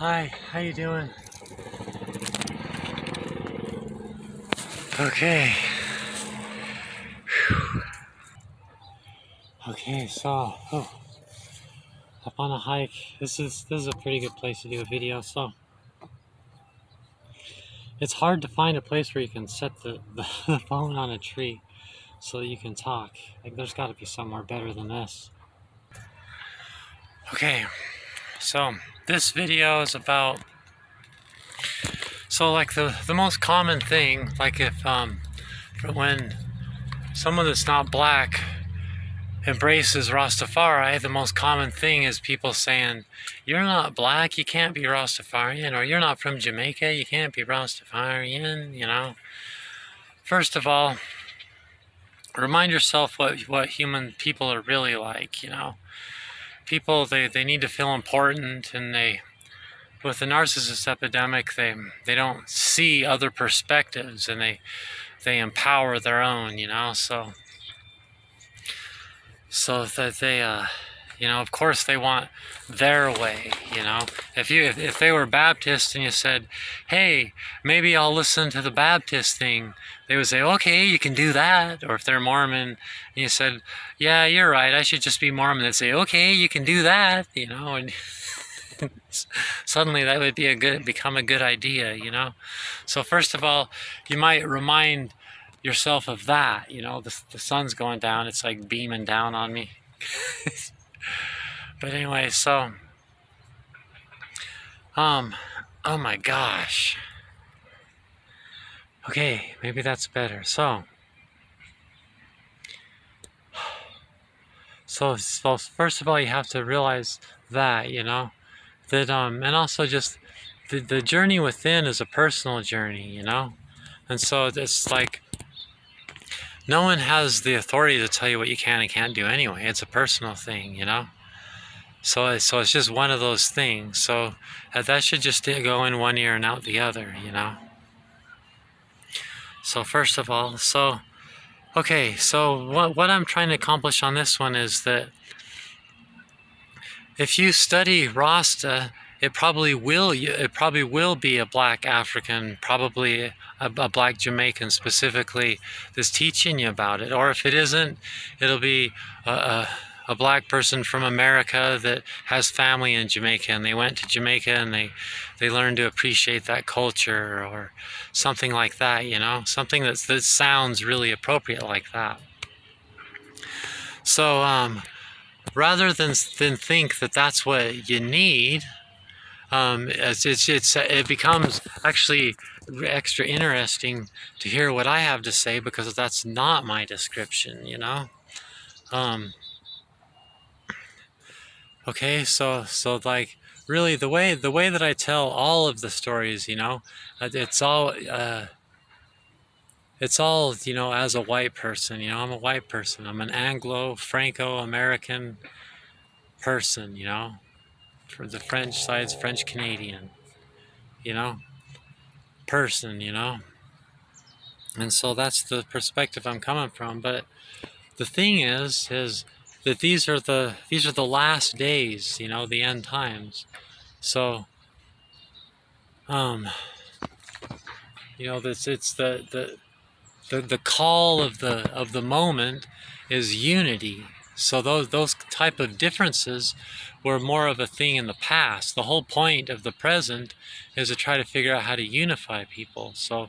Hi, how you doing? Okay. Okay, so up on a hike. This is a pretty good place to do a video. So it's hard to find a place where you can set the phone on a tree so that you can talk. Like there's got to be somewhere better than this. Okay, so this video is about like the most common thing, like if when someone that's not black embraces Rastafari, the most common thing is people saying, you're not black, you can't be Rastafarian, or you're not from Jamaica, you can't be Rastafarian, you know. First of all, remind yourself what human people are really like, you know. People, they need to feel important, and with the narcissist epidemic, they don't see other perspectives, and they empower their own, you know, so that they you know, of course they want their way, you know. If they were Baptist and you said, hey, maybe I'll listen to the Baptist thing, they would say, okay, you can do that. Or if they're Mormon and you said, yeah, you're right, I should just be Mormon, they'd say, okay, you can do that, you know. And suddenly that would become a good idea, you know. So first of all, you might remind yourself of that, you know. The sun's going down, it's like beaming down on me. But anyway, so oh my gosh. Okay, maybe that's better. So first of all, you have to realize that, you know, that and also just the journey within is a personal journey, you know. And so it's like no one has the authority to tell you what you can and can't do anyway. It's a personal thing, you know. So it's just one of those things. So that should just go in one ear and out the other, you know. So first of all, okay, so what I'm trying to accomplish on this one is that if you study Rasta, it probably will be a black African, probably a black Jamaican specifically, that's teaching you about it. Or if it isn't, it'll be a black person from America that has family in Jamaica and they went to Jamaica and they learned to appreciate that culture or something like that, you know, something that sounds really appropriate like that. So rather than think that that's what you need, it becomes actually extra interesting to hear what I have to say, because that's not my description, you know. Okay, so like really the way that I tell all of the stories, you know, it's all you know, as a white person, you know. I'm a white person. I'm an Anglo Franco-American person, you know. For the French side's French Canadian, you know, person, you know. And so that's the perspective I'm coming from. But the thing is that these are the last days, you know, the end times. So you know, it's the call of the moment is unity. So those type of differences were more of a thing in the past. The whole point of the present is to try to figure out how to unify people. So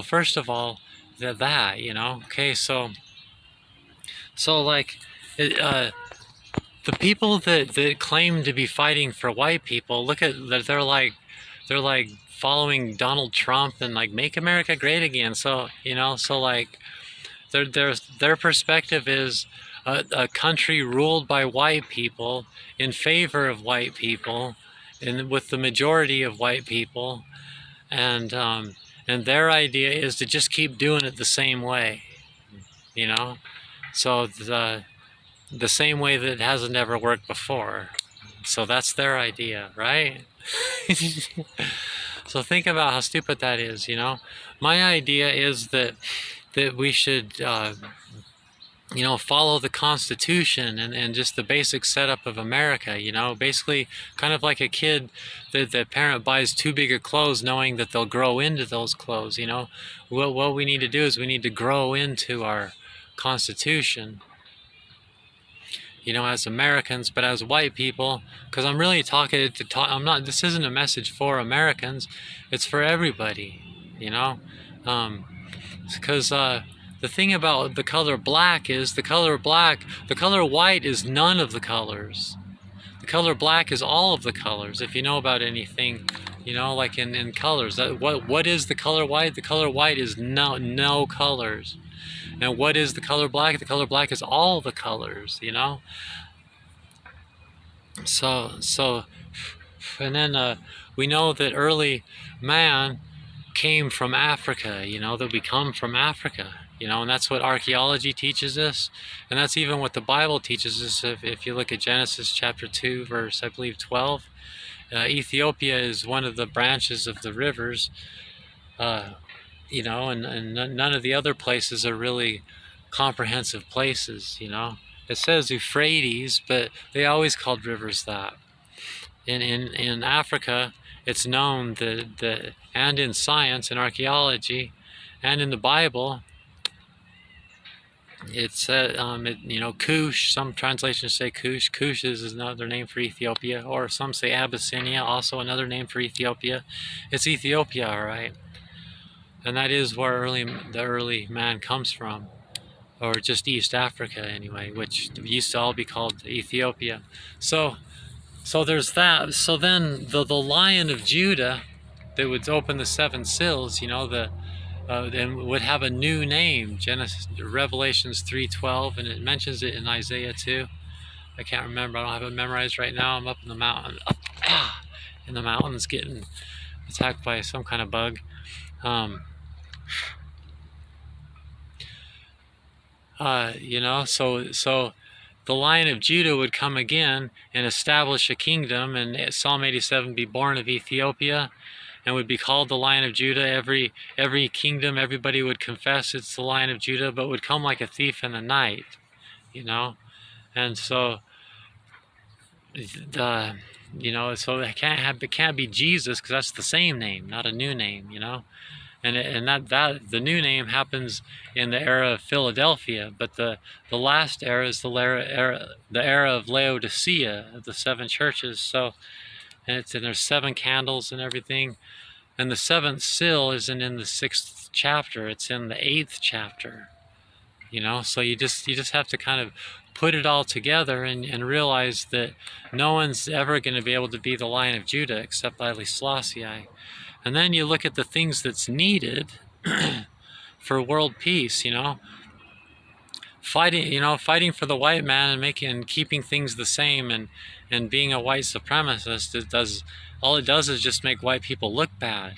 first of all, that, you know. Okay, so like the people that claim to be fighting for white people, look at, they're like following Donald Trump and like make America great again. So, you know, so like their perspective is a country ruled by white people, in favor of white people, and with the majority of white people, and their idea is to just keep doing it the same way, you know. So the same way that it hasn't ever worked before. So that's their idea, right? So think about how stupid that is, you know. My idea is that we should follow the Constitution and just the basic setup of America, basically kind of like a kid that the parent buys too big of clothes knowing that they'll grow into those clothes. What we need to do is we need to grow into our Constitution, as Americans, but as white people, because I'm really I'm not, this isn't a message for Americans, it's for everybody, you know, because the thing about the color black is the color white is none of the colors. The color black is all of the colors. If you know about anything, like in colors, what is the color white? The color white is no colors. And what is the color black? The color black is all the colors. So, and then we know that early man came from Africa, that we come from Africa, and that's what archaeology teaches us. And that's even what the Bible teaches us. If you look at Genesis chapter 2, verse, I believe, 12, Ethiopia is one of the branches of the rivers, and none of the other places are really comprehensive places. It says Euphrates, but they always called rivers that. In Africa, it's known that and in science and archaeology, and in the Bible, it's Kush. Some translations say Kush. Kush is another name for Ethiopia, or some say Abyssinia, also another name for Ethiopia. It's Ethiopia, all right, and that is where the early man comes from, or just East Africa anyway, which used to all be called Ethiopia. So there's that. So then the Lion of Judah that would open the seven seals, and would have a new name. Revelations 3:12, and it mentions it in Isaiah 2. I can't remember. I don't have it memorized right now. I'm up in the mountain, in the mountains, getting attacked by some kind of bug. So the Lion of Judah would come again and establish a kingdom, and Psalm 87 be born of Ethiopia, and would be called the Lion of Judah. Every kingdom, everybody would confess it's the Lion of Judah, but would come like a thief in the night, and so so it can't be Jesus, because that's the same name, not a new name, and that the new name happens in the era of Philadelphia, but the last era is the era of Laodicea, of the seven churches. So, and there's seven candles and everything, and the seventh seal isn't in the 6th chapter; it's in the 8th chapter. So you just have to kind of put it all together and realize that no one's ever going to be able to be the Lion of Judah except Haile Selassie. And then you look at the things that's needed for world peace, fighting for the white man and keeping things the same, and being a white supremacist. All it does is just make white people look bad,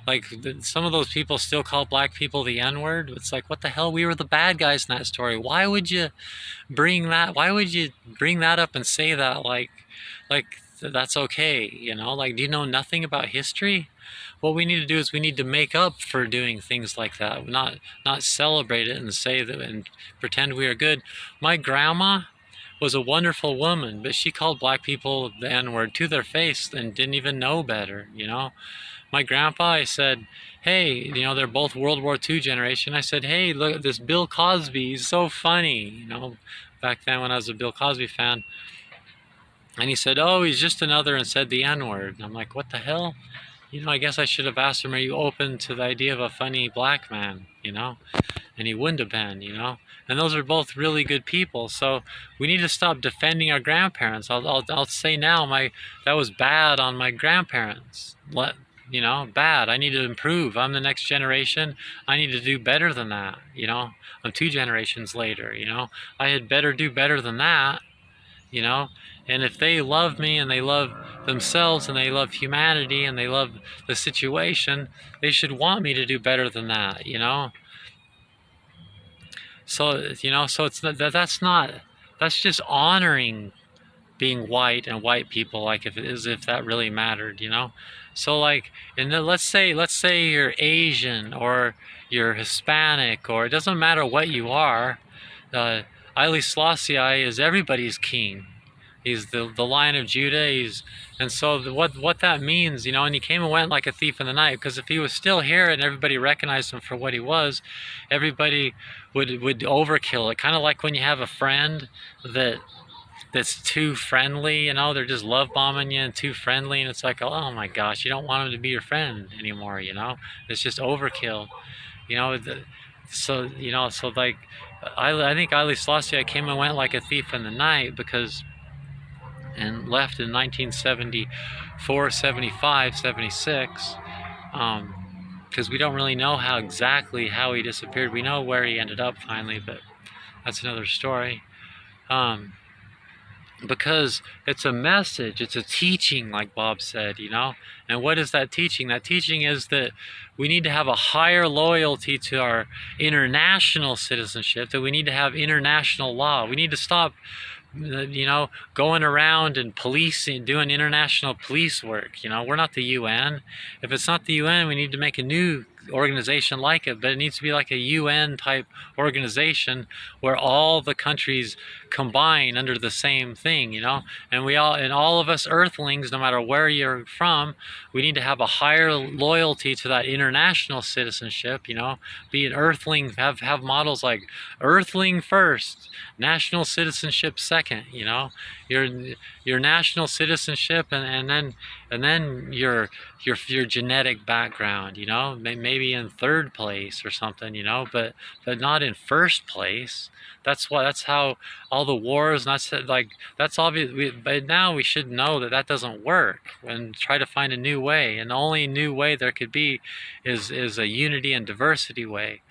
like some of those people still call black people the N-word. It's like, what the hell? We were the bad guys in that story. Why would you bring that up and say that like that's okay? Like, do you know nothing about history? What we need to do is we need to make up for doing things like that, not celebrate it and say that and pretend we are good. My grandma was a wonderful woman, but she called black people the N-word to their face and didn't even know better. My grandpa, I said, hey, they're both World War II generation. I said, hey, look at this Bill Cosby. He's so funny, back then when I was a Bill Cosby fan. And he said, oh, he's just another, and said the N-word. And I'm like, what the hell? I guess I should have asked him, are you open to the idea of a funny black man, And he wouldn't have been, And those are both really good people. So we need to stop defending our grandparents. I'll say now, that was bad on my grandparents. Bad. I need to improve. I'm the next generation. I need to do better than that. I'm 2 generations later. I had better do better than that. And if they love me and they love themselves and they love humanity and they love the situation, they should want me to do better than that. So so it's that's just honoring being white and white people, like if that really mattered. So like, and then let's say you're Asian or you're Hispanic, or it doesn't matter what you are. Uh, Haile Selassie is everybody's king. He's the Lion of Judah. And so what that means, and he came and went like a thief in the night. Because if he was still here and everybody recognized him for what he was, everybody would overkill it. Kind of like when you have a friend that's too friendly. They're just love bombing you and too friendly, and it's like, oh my gosh, you don't want him to be your friend anymore. It's just overkill. You know, the, so like, I think Haile Selassie came and went like a thief in the night and left in 1974, 75, 76, because we don't really know exactly how he disappeared. We know where he ended up finally, but that's another story. Because it's a message, it's a teaching, like Bob said, And what is that teaching? That teaching is that we need to have a higher loyalty to our international citizenship, that we need to have international law. We need to stop going around and policing, doing international police work. We're not the UN. If it's not the UN, we need to make a new organization like it, but it needs to be like a UN type organization where all the countries combine under the same thing, and all of us earthlings, no matter where you're from, we need to have a higher loyalty to that international citizenship, be an earthling, have models like earthling first, national citizenship second, your national citizenship, and then your genetic background, maybe in third place or something, but not in first place. That's how all the wars, and that's obvious. But now we should know that doesn't work, and try to find a new way. And the only new way there could be is a unity and diversity way.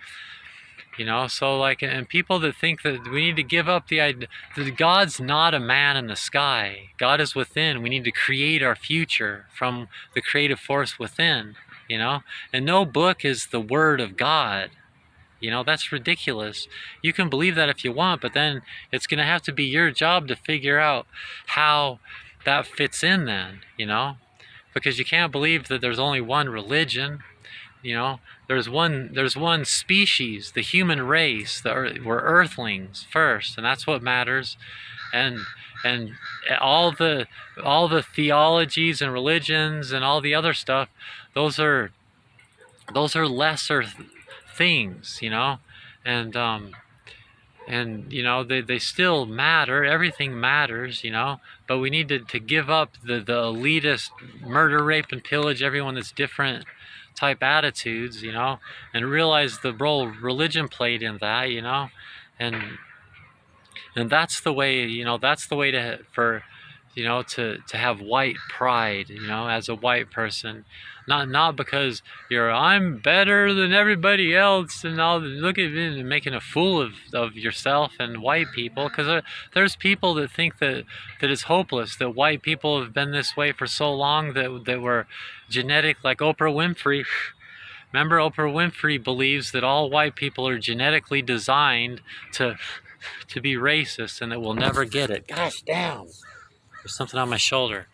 So and people that think that we need to give up the idea that God's not a man in the sky. God is within. We need to create our future from the creative force within, and no book is the word of God. That's ridiculous. You can believe that if you want, but then it's going to have to be your job to figure out how that fits in then, because you can't believe that there's only one religion. There's one species, the human race. We're earthlings first, and that's what matters. And all the theologies and religions and all the other stuff, those are lesser things, and they still matter. Everything matters, but we need to give up the elitist murder, rape, and pillage everyone that's different type attitudes, and realize the role religion played in that, and that's the way, to have white pride, as a white person, not because I'm better than everybody else and all. Look at me making a fool of yourself and white people, because there's people that think that it's hopeless, that white people have been this way for so long, that we're genetic, like Oprah Winfrey. Remember, Oprah Winfrey believes that all white people are genetically designed to be racist, and that we'll never get it. Gosh damn. There's something on my shoulder.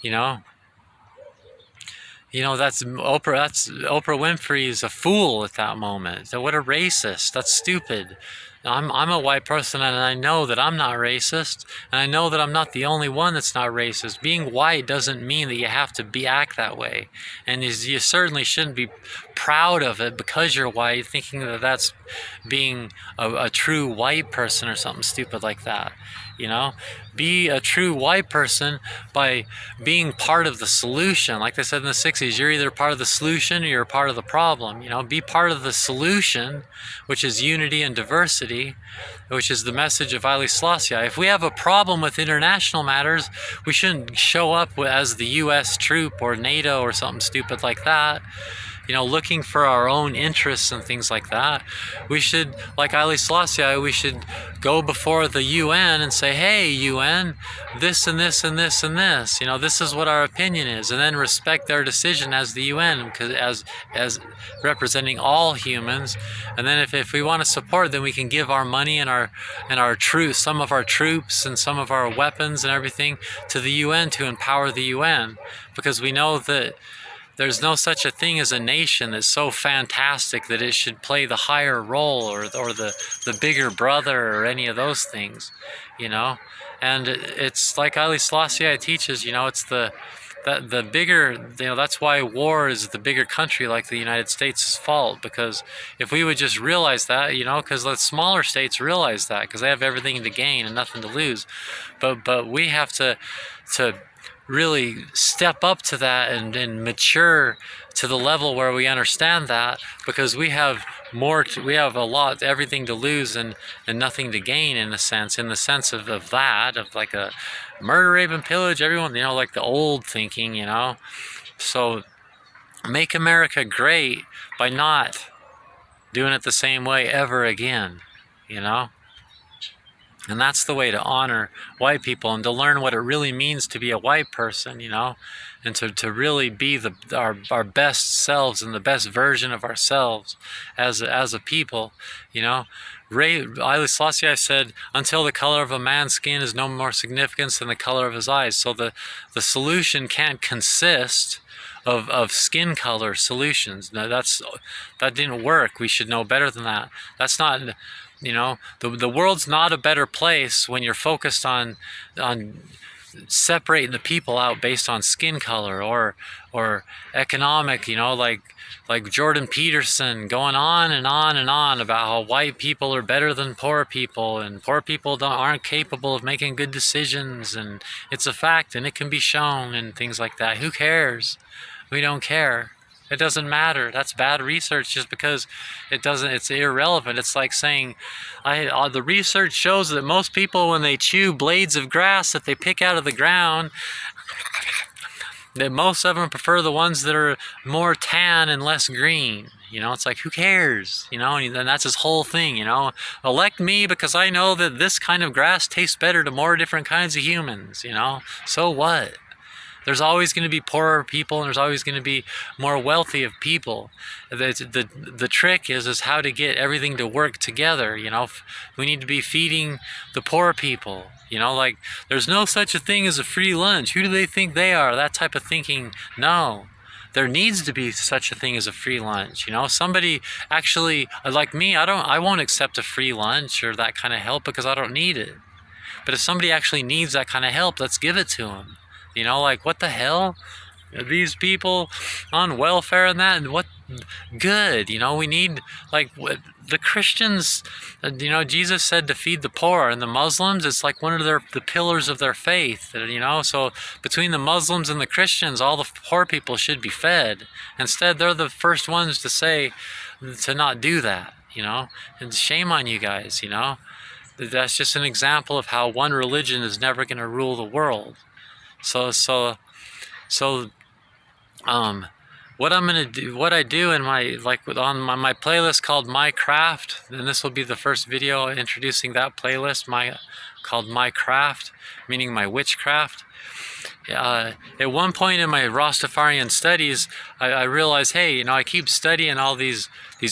That's Oprah Winfrey is a fool at that moment. So what a racist. That's stupid. I'm a white person, and I know that I'm not racist, and I know that I'm not the only one that's not racist. Being white doesn't mean that you have to act that way, and you certainly shouldn't be proud of it because you're white, thinking that that's being a true white person or something stupid like that. Be a true white person by being part of the solution. Like they said in the 60s, you're either part of the solution or you're part of the problem. Be part of the solution, which is unity and diversity, which is the message of Haile Selassie. If we have a problem with international matters, we shouldn't show up as the U.S. troop or NATO or something stupid like that, looking for our own interests and things like that. We should, like Haile Selassie, we should go before the UN and say, hey, UN, this and this and this and this, this is what our opinion is, and then respect their decision as the UN, because as representing all humans. And then if we want to support, then we can give our money and our troops, some of our troops and some of our weapons and everything to the UN to empower the UN, because we know that there's no such a thing as a nation that's so fantastic that it should play the higher role, or the bigger brother, or any of those things, you know. And it's like Haile Selassie teaches, you know, it's the bigger, you know, that's why war is the bigger country like the United States' fault. Because if we would just realize that, you know, because the smaller states realize that because they have everything to gain and nothing to lose. But we have to really step up to that and mature to the level where we understand that, because we have we have a lot, everything to lose and nothing to gain, in the sense of that, of like a murder, rape, and pillage, everyone, you know, like the old thinking, you know. So make America great by not doing it the same way ever again, you know. And that's the way to honor white people and to learn what it really means to be a white person, you know, and to really be our best selves and the best version of ourselves as a people, you know. Haile Selassie said, until the color of a man's skin is no more significance than the color of his eyes. So the solution can't consist of skin color solutions. No, that didn't work. We should know better than that. That's not, you know, the world's not a better place when you're focused on separating the people out based on skin color or economic, you know, like Jordan Peterson going on and on and on about how white people are better than poor people, and poor people aren't capable of making good decisions, and it's a fact and it can be shown, and things like that. Who cares? We don't care. It doesn't matter. That's bad research just because it doesn't, it's irrelevant. It's like saying, the research shows that most people, when they chew blades of grass that they pick out of the ground, that most of them prefer the ones that are more tan and less green. You know, it's like, who cares? You know, and that's his whole thing, you know. Elect me because I know that this kind of grass tastes better to more different kinds of humans, you know. So what? There's always going to be poorer people, and there's always going to be more wealthy of people. The trick is how to get everything to work together, you know. We need to be feeding the poor people, you know, like there's no such a thing as a free lunch. Who do they think they are? That type of thinking. No. There needs to be such a thing as a free lunch, you know. Somebody actually, like me, I won't accept a free lunch or that kind of help because I don't need it. But if somebody actually needs that kind of help, let's give it to them. You know, like, what the hell? These people on welfare and that, and what good, you know. We need, like, the Christians, you know, Jesus said to feed the poor, and the Muslims, it's like one of the pillars of their faith, you know. So between the Muslims and the Christians, all the poor people should be fed. Instead, they're the first ones to say to not do that, you know. And shame on you guys, you know. That's just an example of how one religion is never going to rule the world. So what I'm gonna do, what I do in my, like, on my playlist called My Craft, and this will be the first video introducing that playlist, called My Craft, meaning my witchcraft. At one point in my Rastafarian studies, I realized, hey, you know, I keep studying all these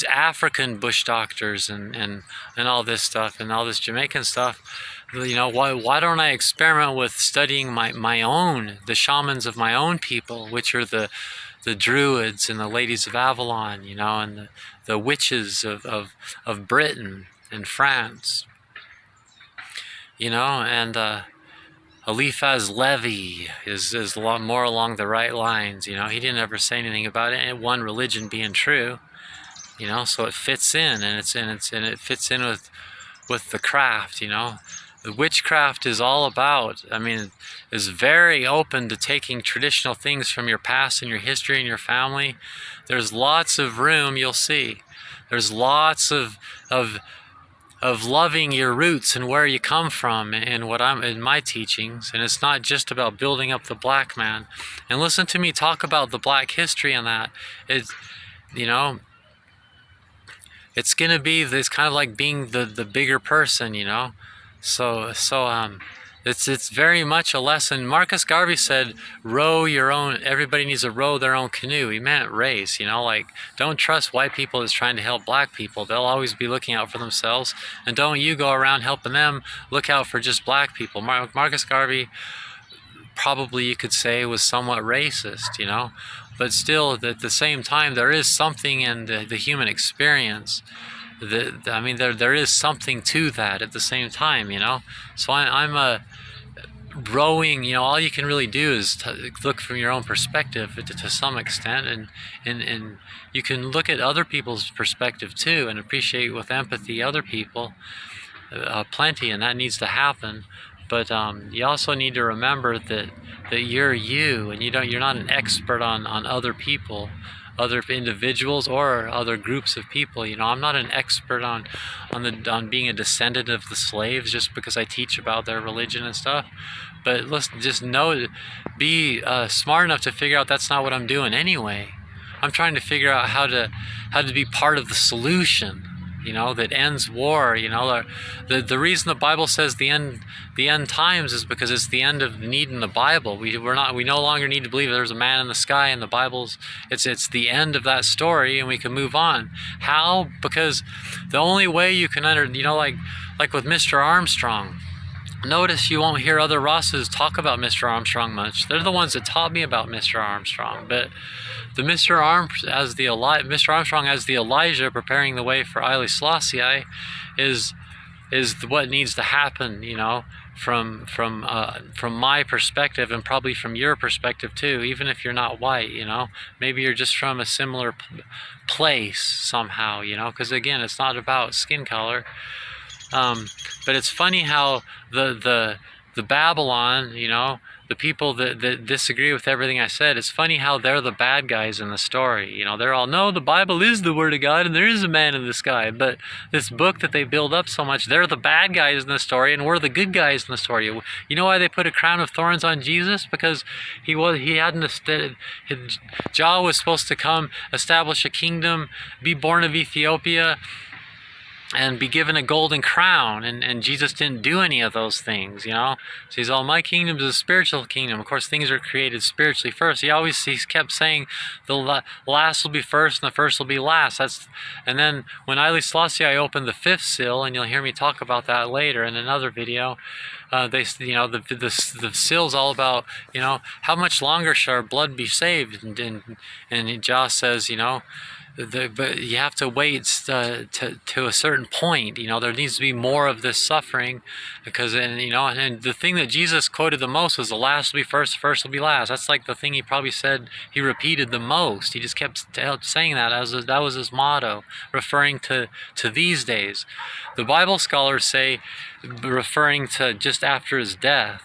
African bush doctors and all this stuff and all this Jamaican stuff. You know, why don't I experiment with studying the shamans of my own people, which are the Druids and the Ladies of Avalon, you know, and the witches of Britain and France, you know. And Eliphaz Levi is a lot more along the right lines, you know. He didn't ever say anything about it, and one religion being true, you know. So it fits in, and it fits in with the craft, you know. The witchcraft is all about, I mean, is very open to taking traditional things from your past and your history and your family. There's lots of room, you'll see. There's lots of loving your roots and where you come from and what I'm in my teachings. And it's not just about building up the black man. And listen to me talk about the black history and that. It's, you know, it's gonna be this kind of like being the bigger person, you know. So it's very much a lesson. Marcus Garvey said, row your own, everybody needs to row their own canoe. He meant race, you know, like, don't trust white people that's trying to help black people. They'll always be looking out for themselves. And don't you go around helping them look out for just black people. Marcus Garvey probably you could say was somewhat racist, you know. But still, at the same time, there is something in the human experience. I mean, there is something to that at the same time, you know. So I'm a rowing, you know, all you can really do is look from your own perspective to some extent, and you can look at other people's perspective too and appreciate with empathy other people plenty, and that needs to happen. But you also need to remember that you're you, and you're not an expert on other people, other individuals, or other groups of people. You know, I'm not an expert on being a descendant of the slaves just because I teach about their religion and stuff. But listen, just know, be smart enough to figure out that's not what I'm doing anyway. I'm trying to figure out how to be part of the solution, you know, that ends war. You know, the reason the Bible says the end times is because it's the end of need in the Bible. We no longer need to believe there's a man in the sky in the Bible's. It's the end of that story, and we can move on. How? Because the only way you can you know, like with Mr. Armstrong. Notice you won't hear other Rastas talk about Mr. Armstrong much. They're the ones that taught me about Mr. Armstrong. But the Mr. Armstrong as the Elijah preparing the way for Haile Selassie is what needs to happen, you know, from my perspective, and probably from your perspective too, even if you're not white, you know. Maybe you're just from a similar place somehow, you know, because again, it's not about skin color. But it's funny how the Babylon, you know, the people that disagree with everything I said, it's funny how they're the bad guys in the story. You know, they're all, no, the Bible is the Word of God and there is a man in the sky. But this book that they build up so much, they're the bad guys in the story and we're the good guys in the story. You know why they put a crown of thorns on Jesus? Because Jah was supposed to come, establish a kingdom, be born of Ethiopia, and be given a golden crown, and Jesus didn't do any of those things, you know. So he's all, my kingdom is a spiritual kingdom. Of course, things are created spiritually first. He kept saying the last will be first and the first will be last. And then when Haile Selassie opened the fifth seal, and you'll hear me talk about that later in another video, the seal's all about, you know, how much longer shall our blood be saved, and Jah says, you know, but you have to wait to a certain point. You know, there needs to be more of this suffering, because, and you know, and the thing that Jesus quoted the most was the last will be first, the first will be last. That's like the thing he probably said he repeated the most. He just kept saying that that was his motto, referring to these days. The Bible scholars say referring to just after his death,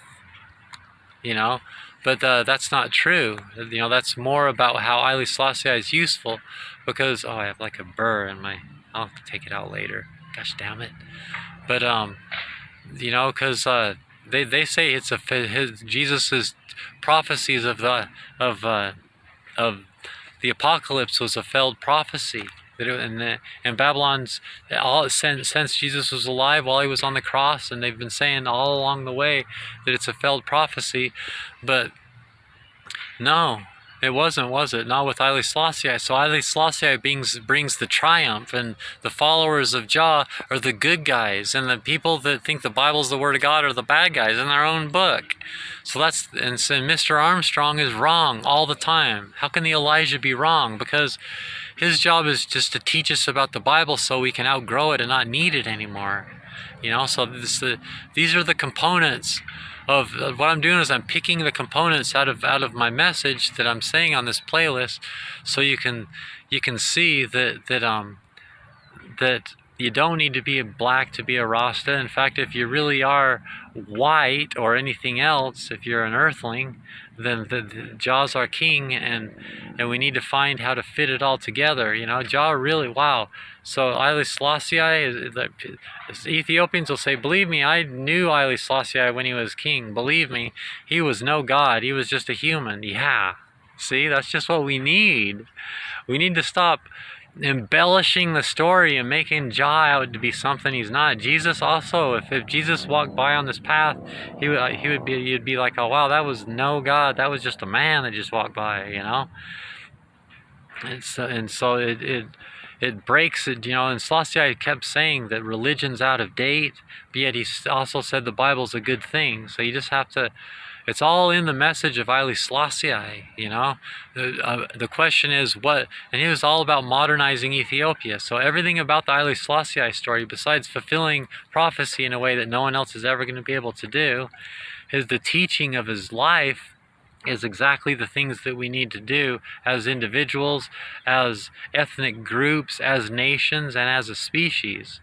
you know. But that's not true. You know, that's more about how Haile Selassie is useful, because, oh, I have like a burr in my, I'll have to take it out later. Gosh damn it. But, you know, because they say it's Jesus's prophecies of the apocalypse was a failed prophecy. And Babylon's, since Jesus was alive while he was on the cross, and they've been saying all along the way that it's a failed prophecy. But no, it wasn't, was it? Not with Haile Selassie. So Haile Selassie brings the triumph, and the followers of Jah are the good guys, and the people that think the Bible's the Word of God are the bad guys in their own book. So Mr. Armstrong is wrong all the time. How can the Elijah be wrong? Because his job is just to teach us about the Bible so we can outgrow it and not need it anymore. You know, so these are the components of what I'm doing. Is I'm picking the components out of my message that I'm saying on this playlist, so you can see that you don't need to be black to be a Rasta. In fact, if you really are white or anything else, if you're an earthling, then the Jah's our king, and we need to find how to fit it all together. You know, Jah really, wow. So Haile Selassie, Ethiopians will say, believe me, I knew Haile Selassie when he was king. Believe me, he was no god. He was just a human. Yeah. See, that's just what we need. We need to stop embellishing the story and making Jah out to be something he's not. Jesus also, if Jesus walked by on this path, you'd be like, oh wow, that was no God, that was just a man that just walked by, you know. And so it breaks it, and Selassie kept saying that religion's out of date, but yet he also said the Bible's a good thing. So you just have to, it's all in the message of Haile Selassie. The question is what, and he was all about modernizing Ethiopia. So everything about the Haile Selassie story, besides fulfilling prophecy in a way that no one else is ever going to be able to do, is the teaching of his life is exactly the things that we need to do as individuals, as ethnic groups, as nations, and as a species.